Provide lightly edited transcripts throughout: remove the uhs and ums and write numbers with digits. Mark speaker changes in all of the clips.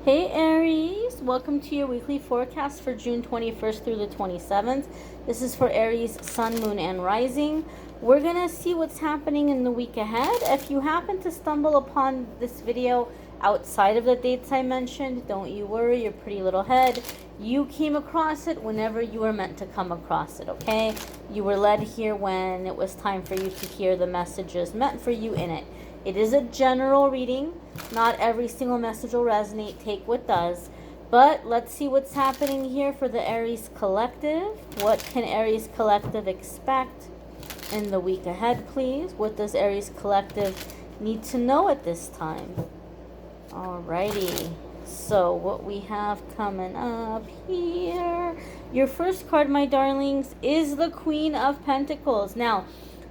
Speaker 1: Hey Aries, welcome to your weekly forecast for June 21st through the 27th. This is for Aries, Sun, Moon, and Rising. We're going to see what's happening in the week ahead. If you happen to stumble upon this video outside of the dates I mentioned, don't you worry, your pretty little head. You came across it whenever you were meant to come across it, okay? You were led here when it was time for you to hear the messages meant for you in it. It is a general reading. Not every single message will resonate. Take what does. But let's see what's happening here for the Aries Collective. What can Aries Collective expect in the week ahead, please? What does Aries Collective need to know at this time? Alrighty. So what we have coming up here. Your first card, my darlings, is the Queen of Pentacles. Now,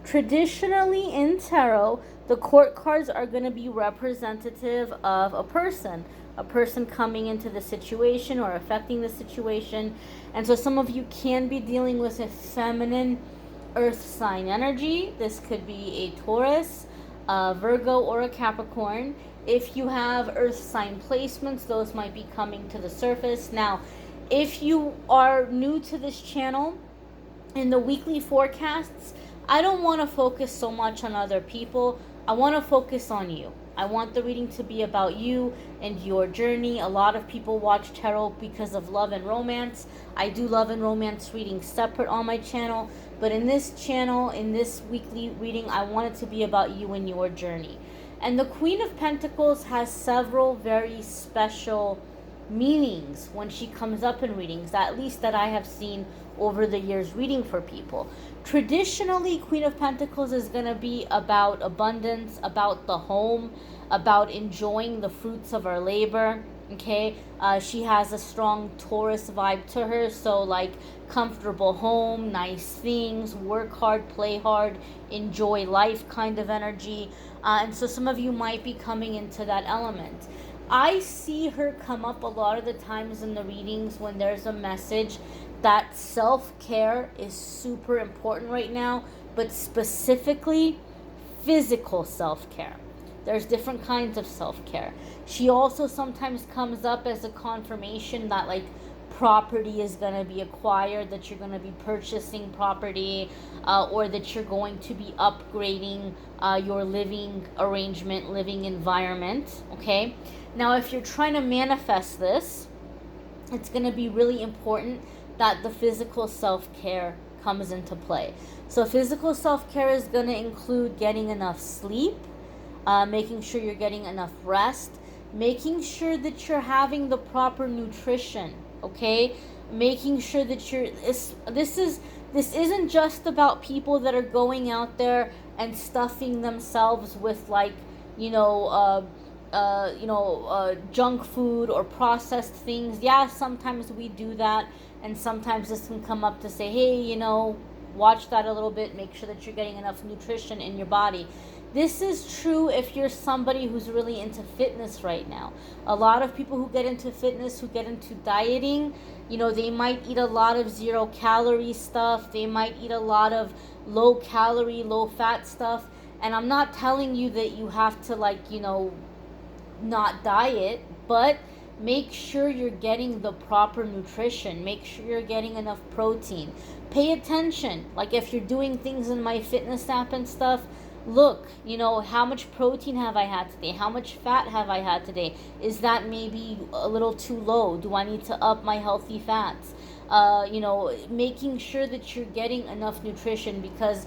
Speaker 1: traditionally in tarot, the court cards are going to be representative of a person coming into the situation or affecting the situation. And so some of you can be dealing with a feminine earth sign energy. This could be a Taurus, a Virgo, or a Capricorn. If you have earth sign placements, those might be coming to the surface. Now, if you are new to this channel, in the weekly forecasts, I don't want to focus so much on other people. I want to focus on you. I want the reading to be about you and your journey. A lot of people watch tarot because of love and romance. I do love and romance readings separate on my channel. But in this channel, in this weekly reading, I want it to be about you and your journey. And the Queen of Pentacles has several very special meanings when she comes up in readings, at least that I have seen over the years reading for people. Traditionally, Queen of Pentacles is going to be about abundance, about the home, about enjoying the fruits of our labor. Okay, she has a strong Taurus vibe to her, so like comfortable home, nice things, work hard, play hard, enjoy life kind of energy. And so some of you might be coming into that element. I see her come up a lot of the times in the readings when there's a message that self-care is super important right now, but specifically physical self-care. There's different kinds of self-care. She also sometimes comes up as a confirmation that like property is going to be acquired, that you're going to be purchasing property, or that you're going to be upgrading your living arrangement, living environment, okay? Now, if you're trying to manifest this, it's going to be really important that the physical self-care comes into play. So physical self-care is going to include getting enough sleep, making sure you're getting enough rest, making sure that you're having the proper nutrition, okay? Making sure that this isn't just about people that are going out there and stuffing themselves with like, junk food or processed things. Yeah, sometimes we do that, and sometimes this can come up to say, hey, watch that a little bit, make sure that you're getting enough nutrition in your body. This is true if you're somebody who's really into fitness right now. A lot of people who get into fitness, who get into dieting, they might eat a lot of 0-calorie stuff. They might eat a lot of low-calorie, low-fat stuff. And I'm not telling you that you have to, not diet, but make sure you're getting the proper nutrition. Make sure you're getting enough protein. Pay attention. Like if you're doing things in my fitness app and stuff, look, how much protein have I had today? How much fat have I had today? Is that maybe a little too low? Do I need to up my healthy fats? Making sure that you're getting enough nutrition, because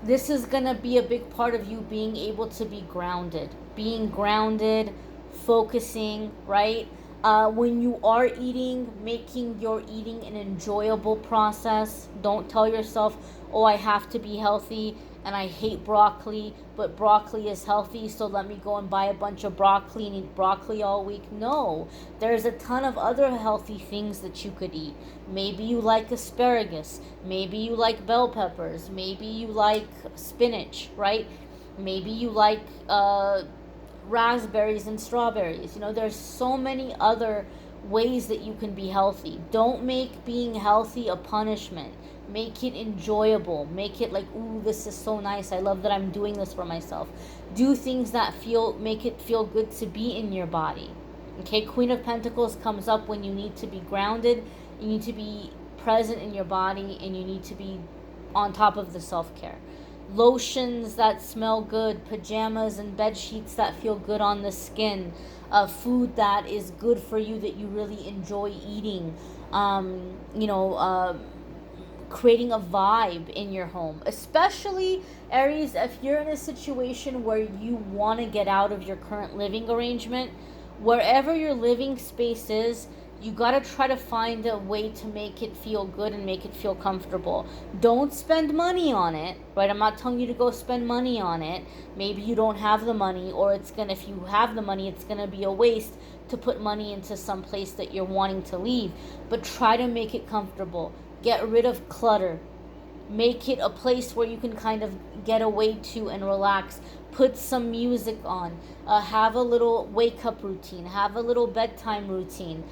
Speaker 1: this is going to be a big part of you being able to be grounded. Being grounded, focusing, right? When you are eating, making your eating an enjoyable process. Don't tell yourself, oh, I have to be healthy and I hate broccoli, but broccoli is healthy, so let me go and buy a bunch of broccoli and eat broccoli all week. No, there's a ton of other healthy things that you could eat. Maybe you like asparagus. Maybe you like bell peppers. Maybe you like spinach, right? Maybe you like raspberries and strawberries. There's so many other ways that you can be healthy. Don't make being healthy a punishment. Make it enjoyable. Make it like, ooh, this is so nice. I love that I'm doing this for myself. Do things that make it feel good to be in your body. Okay, Queen of Pentacles comes up when you need to be grounded, you need to be present in your body, and you need to be on top of the self-care. Lotions that smell good, pajamas and bed sheets that feel good on the skin, food that is good for you that you really enjoy eating, creating a vibe in your home. Especially, Aries, if you're in a situation where you want to get out of your current living arrangement, wherever your living space is, you got to try to find a way to make it feel good and make it feel comfortable. Don't spend money on it, right? I'm not telling you to go spend money on it. Maybe you don't have the money, or if you have the money, it's going to be a waste to put money into some place that you're wanting to leave. But try to make it comfortable. Get rid of clutter. Make it a place where you can kind of get away to and relax. Put some music on. Have a little wake-up routine. Have a little bedtime routine.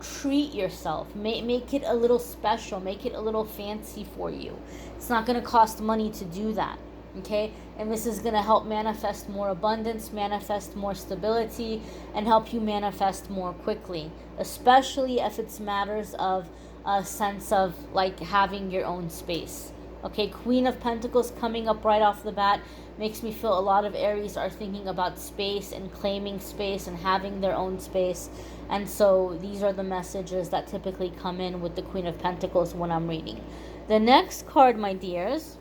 Speaker 1: Treat yourself. Make it a little special. Make it a little fancy for you. It's not going to cost money to do that. Okay? And this is going to help manifest more abundance, manifest more stability, and help you manifest more quickly. Especially if it's matters of a sense of like having your own space. Okay, Queen of Pentacles coming up right off the bat makes me feel a lot of Aries are thinking about space and claiming space and having their own space. And so these are the messages that typically come in with the Queen of Pentacles when I'm reading. The next card, my dears,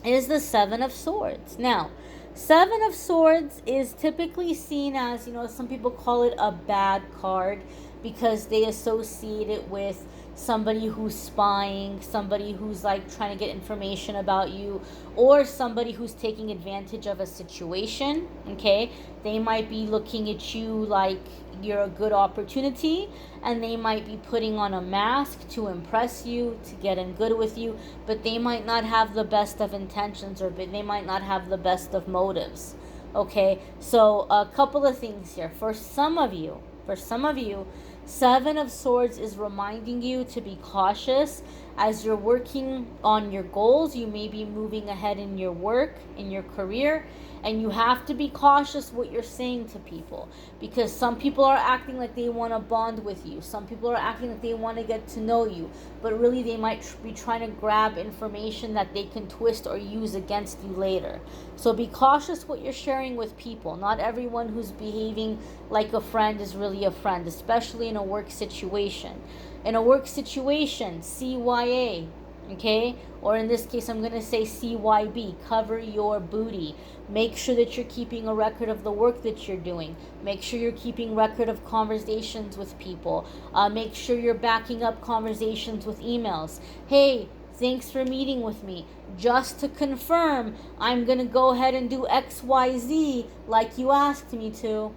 Speaker 1: is the Seven of Swords. Now, Seven of Swords is typically seen as, some people call it a bad card because they associate it with somebody who's spying, somebody who's like trying to get information about you, or somebody who's taking advantage of a situation. Okay, they might be looking at you like you're a good opportunity, and they might be putting on a mask to impress you, to get in good with you, but they might not have the best of intentions, or they might not have the best of motives. Okay, so a couple of things here. For some of you, Seven of Swords is reminding you to be cautious as you're working on your goals. You may be moving ahead in your work, in your career, and you have to be cautious what you're saying to people, because some people are acting like they want to bond with you. Some people are acting like they want to get to know you, but really they might be trying to grab information that they can twist or use against you later. So be cautious what you're sharing with people. Not everyone who's behaving like a friend is really a friend, especially in a work situation. In a work situation, CYA, okay? Or in this case, I'm going to say CYB, cover your booty. Make sure that you're keeping a record of the work that you're doing. Make sure you're keeping record of conversations with people. Make sure you're backing up conversations with emails. Hey, thanks for meeting with me. Just to confirm, I'm going to go ahead and do XYZ like you asked me to,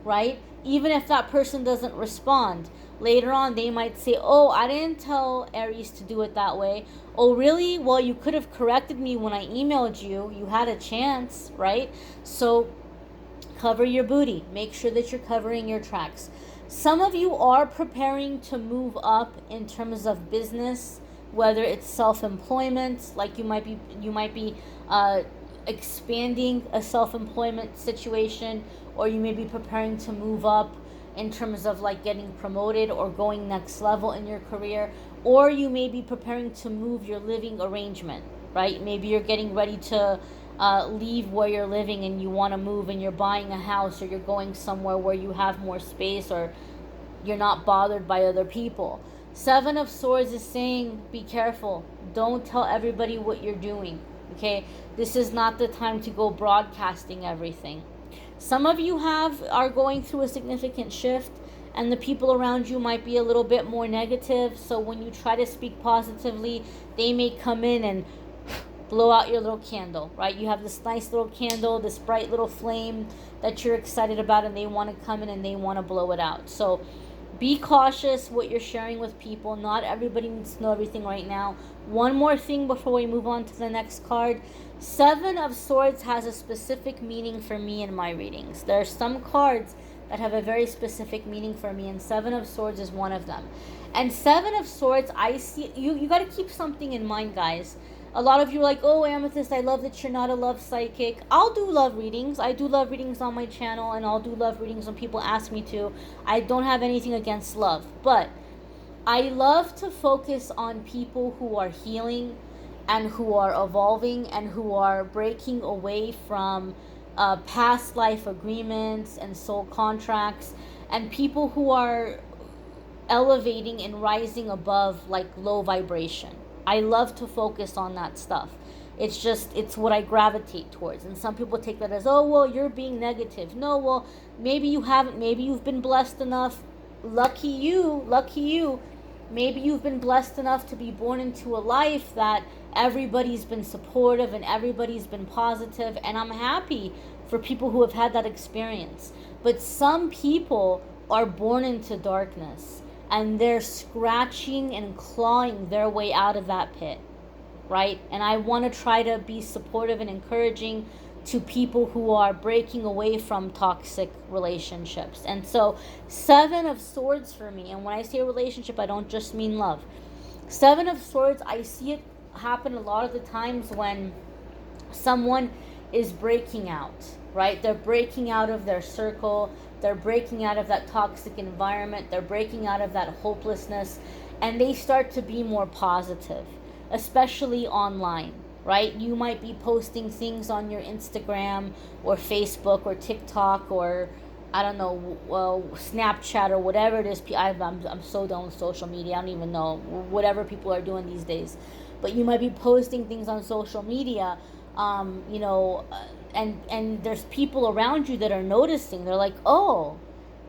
Speaker 1: right? Even if that person doesn't respond. Later on, they might say, oh, I didn't tell Aries to do it that way. Oh, really? Well, you could have corrected me when I emailed you. You had a chance, right? So cover your booty. Make sure that you're covering your tracks. Some of you are preparing to move up in terms of business, whether it's self-employment, like you might be expanding a self-employment situation, or you may be preparing to move up in terms of like getting promoted or going next level in your career, or you may be preparing to move your living arrangement, right? Maybe you're getting ready to leave where you're living and you want to move, and you're buying a house, or you're going somewhere where you have more space, or you're not bothered by other people. Seven of Swords is saying, be careful. Don't tell everybody what you're doing, okay? This is not the time to go broadcasting everything. Some of you are going through a significant shift, and the people around you might be a little bit more negative. So when you try to speak positively, they may come in and blow out your little candle, right? You have this nice little candle, this bright little flame that you're excited about, and they want to come in and they want to blow it out. So be cautious what you're sharing with people. Not everybody needs to know everything right now. One more thing before we move on to the next card. Seven of Swords has a specific meaning for me in my readings. There are some cards that have a very specific meaning for me, and Seven of Swords is one of them. And Seven of Swords, I see, you got to keep something in mind, guys. A lot of you are like, oh, Amethyst, I love that you're not a love psychic. I'll do love readings. I do love readings on my channel, and I'll do love readings when people ask me to. I don't have anything against love, but I love to focus on people who are healing and who are evolving and who are breaking away from past life agreements and soul contracts, and people who are elevating and rising above like low vibration. I love to focus on that stuff. It's what I gravitate towards. And some people take that as, oh, well, you're being negative. No, well, maybe you haven't. Maybe you've been blessed enough. Lucky you, lucky you. Maybe you've been blessed enough to be born into a life that everybody's been supportive and everybody's been positive, and I'm happy for people who have had that experience. But some people are born into darkness, and they're scratching and clawing their way out of that pit, right? And I want to try to be supportive and encouraging to people who are breaking away from toxic relationships. And so 7 of Swords for me, and when I say relationship, I don't just mean love. 7 of Swords, I see it happen a lot of the times when someone is breaking out, right? They're breaking out of their circle. They're breaking out of that toxic environment. They're breaking out of that hopelessness, and they start to be more positive, especially online, right? You might be posting things on your Instagram or Facebook or TikTok or, I don't know, Snapchat or whatever it is. I'm so done with social media. I don't even know whatever people are doing these days. But you might be posting things on social media, and there's people around you that are noticing. They're like, oh,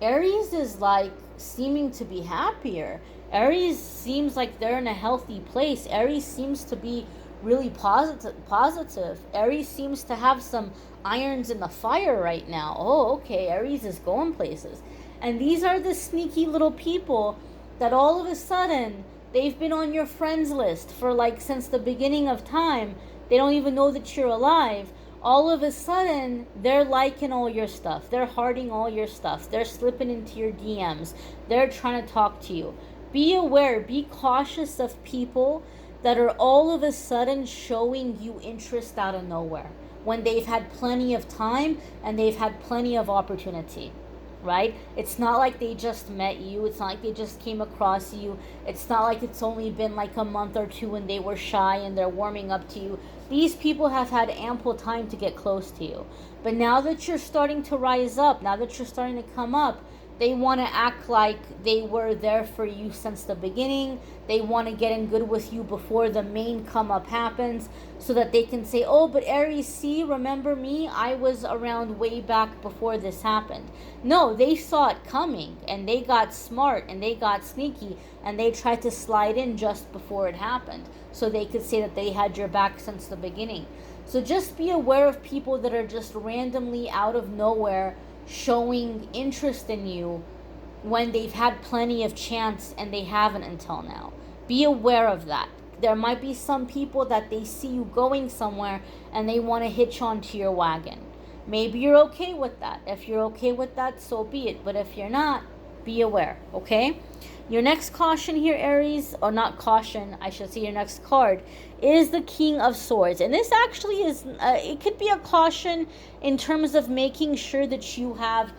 Speaker 1: Aries is like seeming to be happier. Aries seems like they're in a healthy place. Aries seems to be really positive. Aries seems to have some irons in the fire right now. Oh, okay, Aries is going places. And these are the sneaky little people that all of a sudden they've been on your friends list for like since the beginning of time. They don't even know that you're alive. All of a sudden, they're liking all your stuff. They're hearting all your stuff. They're slipping into your DMs. They're trying to talk to you. Be aware, be cautious of people that are all of a sudden showing you interest out of nowhere when they've had plenty of time and they've had plenty of opportunity, right? It's not like they just met you. It's not like they just came across you. It's not like it's only been like a month or two and they were shy and they're warming up to you. These people have had ample time to get close to you. But now that you're starting to rise up, now that you're starting to come up, they want to act like they were there for you since the beginning. They want to get in good with you before the main come up happens so that they can say, oh, but Aries, see, remember me? I was around way back before this happened. No, they saw it coming and they got smart and they got sneaky and they tried to slide in just before it happened so they could say that they had your back since the beginning. So just be aware of people that are just randomly out of nowhere showing interest in you when they've had plenty of chance and they haven't until now. Be aware of that. There might be some people that they see you going somewhere and they want to hitch onto your wagon. Maybe you're okay with that. If you're okay with that, so be it. But if you're not, be aware, okay? Your next caution here, Aries, or not caution, I should say your next card, is the King of Swords. And this actually is, it could be a caution in terms of making sure that you have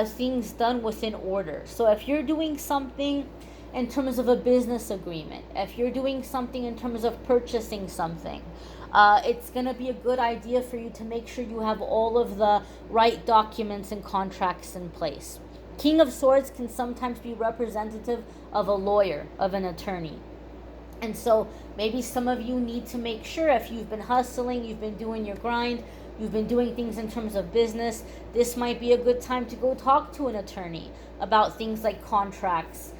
Speaker 1: things done within order. So if you're doing something in terms of a business agreement, if you're doing something in terms of purchasing something, it's going to be a good idea for you to make sure you have all of the right documents and contracts in place. King of Swords can sometimes be representative of a lawyer, of an attorney. And so maybe some of you need to make sure, if you've been hustling, you've been doing your grind, you've been doing things in terms of business, this might be a good time to go talk to an attorney about things like contracts,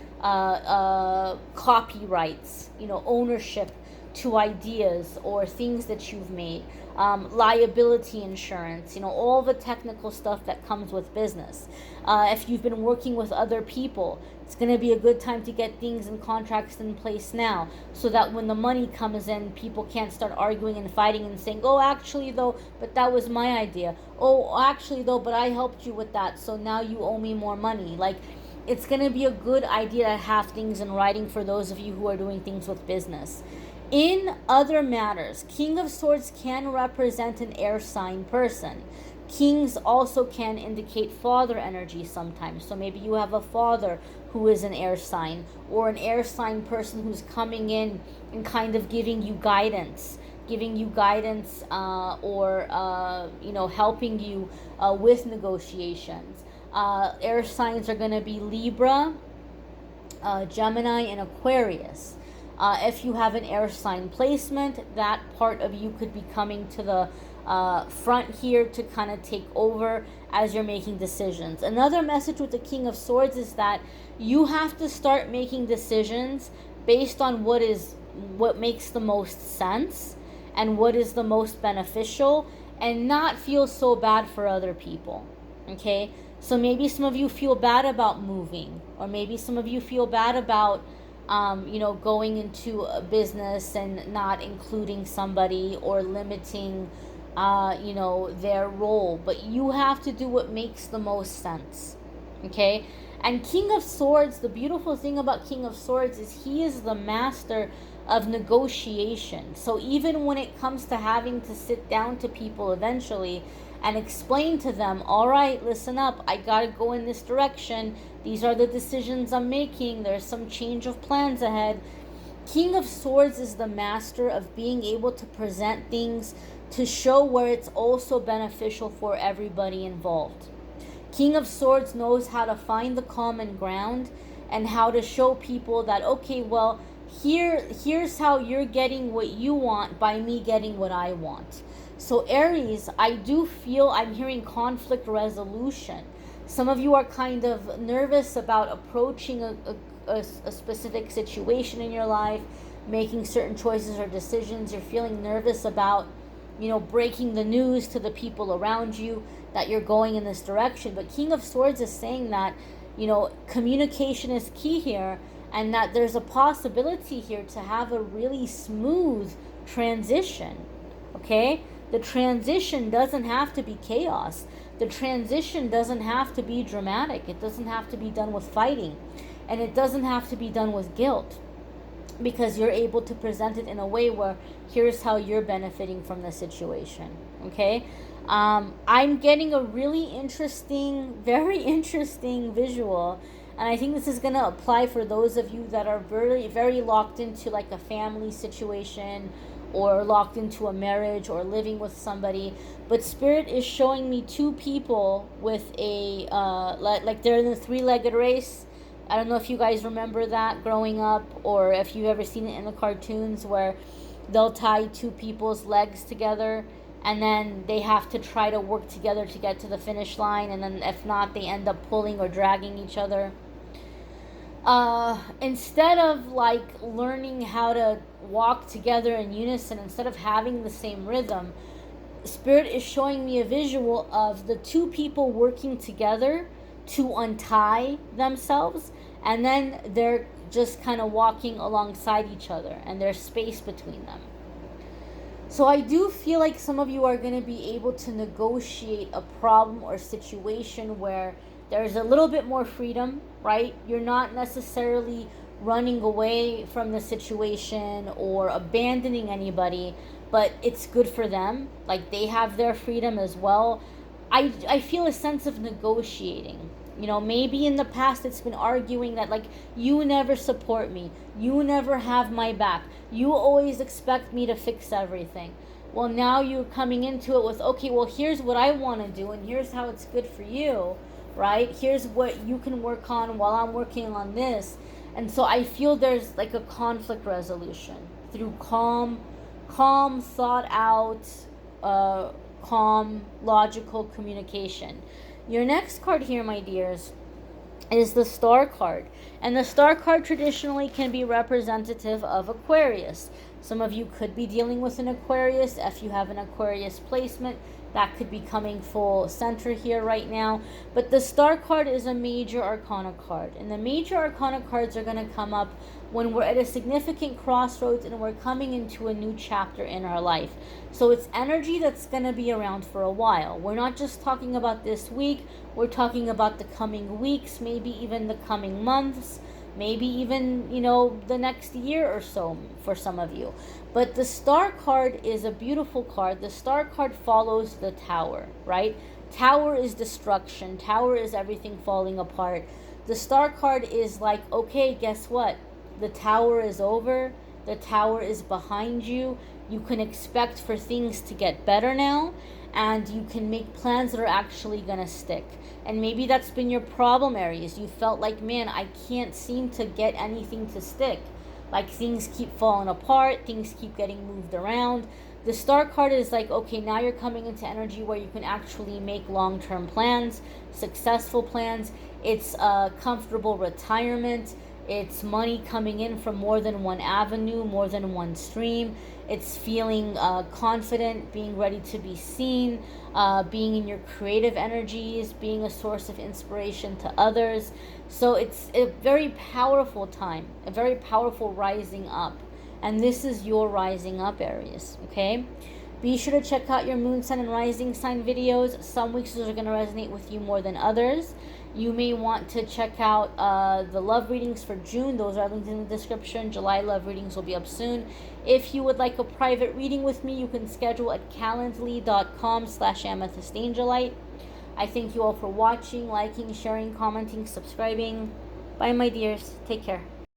Speaker 1: copyrights, ownership to ideas or things that you've made, liability insurance, all the technical stuff that comes with business. If you've been working with other people, it's going to be a good time to get things and contracts in place now so that when the money comes in, people can't start arguing and fighting and saying, oh, actually, though, but that was my idea. Oh, actually, though, but I helped you with that, so now you owe me more money. Like, it's going to be a good idea to have things in writing for those of you who are doing things with business. In other matters, King of Swords can represent an air sign person. Kings also can indicate father energy sometimes. So maybe you have a father who is an air sign, or an air sign person who's coming in and kind of giving you guidance, or helping you with negotiations. Air signs are going to be Libra, Gemini, and Aquarius. If you have an air sign placement, that part of you could be coming to the front here to kind of take over as you're making decisions. Another message with the King of Swords is that you have to start making decisions based on what makes the most sense and what is the most beneficial, and not feel so bad for other people. Okay? So maybe some of you feel bad about moving, or maybe some of you feel bad about going into a business and not including somebody, or limiting their role. But you have to do what makes the most sense. Okay? And King of Swords, the beautiful thing about King of Swords is he is the master of negotiation. So even when it comes to having to sit down to people eventually and explain to them, all right, listen up, I gotta go in this direction, these are the decisions I'm making, there's some change of plans ahead. King of Swords is the master of being able to present things to show where it's also beneficial for everybody involved. King of Swords knows how to find the common ground and how to show people that, okay, well, here's how you're getting what you want by me getting what I want. So Aries, I do feel I'm hearing conflict resolution. Some of you are kind of nervous about approaching a specific situation in your life, making certain choices or decisions. You're feeling nervous about, breaking the news to the people around you that you're going in this direction. But King of Swords is saying that, communication is key here, and that there's a possibility here to have a really smooth transition. Okay? The transition doesn't have to be chaos. The transition doesn't have to be dramatic. It doesn't have to be done with fighting. And it doesn't have to be done with guilt. Because you're able to present it in a way where here's how you're benefiting from the situation. Okay? I'm getting a really interesting, very interesting visual. And I think this is going to apply for those of you that are very, very locked into like a family situation, or locked into a marriage, or living with somebody. But Spirit is showing me two people with a, like they're in a three-legged race. I don't know if you guys remember that growing up, or if you've ever seen it in the cartoons where they'll tie two people's legs together and then they have to try to work together to get to the finish line, and then if not, they end up pulling or dragging each other. Instead of like learning how to walk together in unison, instead of having the same rhythm, Spirit is showing me a visual of the two people working together to untie themselves, and then they're just kind of walking alongside each other, and there's space between them. So I do feel like some of you are going to be able to negotiate a problem or situation where there's a little bit more freedom, right? You're not necessarily running away from the situation or abandoning anybody, but it's good for them. Like, they have their freedom as well. I feel a sense of negotiating. Maybe in the past it's been arguing that, like, you never support me, you never have my back, you always expect me to fix everything. Well, now you're coming into it with, okay, well, here's what I want to do, and here's how it's good for you, right? Here's what you can work on while I'm working on this. And so I feel there's like a conflict resolution through calm, thought out, calm, logical communication. Your next card here, my dears, is the Star card. And the Star card traditionally can be representative of Aquarius. Some of you could be dealing with an Aquarius. If you have an Aquarius placement, that could be coming full center here right now. But the Star card is a major arcana card. And the major arcana cards are going to come up when we're at a significant crossroads and we're coming into a new chapter in our life. So it's energy that's going to be around for a while. We're not just talking about this week. We're talking about the coming weeks, maybe even the coming months. maybe even, you know, the next year or so for some of you. But the Star card is a beautiful card. The Star card follows the Tower, right? Tower is destruction. Tower is everything falling apart. The Star card is like, okay, guess what? The Tower is over. The Tower is behind you. You can expect for things to get better now, and you can make plans that are actually going to stick. And maybe that's been your problem, Aries. You felt like, man, I can't seem to get anything to stick. Like things keep falling apart, things keep getting moved around. The Star card is like, okay, now you're coming into energy where you can actually make long-term plans, successful plans. It's a comfortable retirement. It's money coming in from more than one avenue, more than one stream. It's feeling confident, being ready to be seen, being in your creative energies, being a source of inspiration to others. So it's a very powerful time, a very powerful rising up. And this is your rising up, Aries, okay? Be sure to check out your moon, sun, and rising sign videos. Some weeks those are going to resonate with you more than others. You may want to check out the love readings for June. Those are linked in the description. July love readings will be up soon. If you would like a private reading with me, you can schedule at calendly.com/amethystangelite. I thank you all for watching, liking, sharing, commenting, subscribing. Bye, my dears. Take care.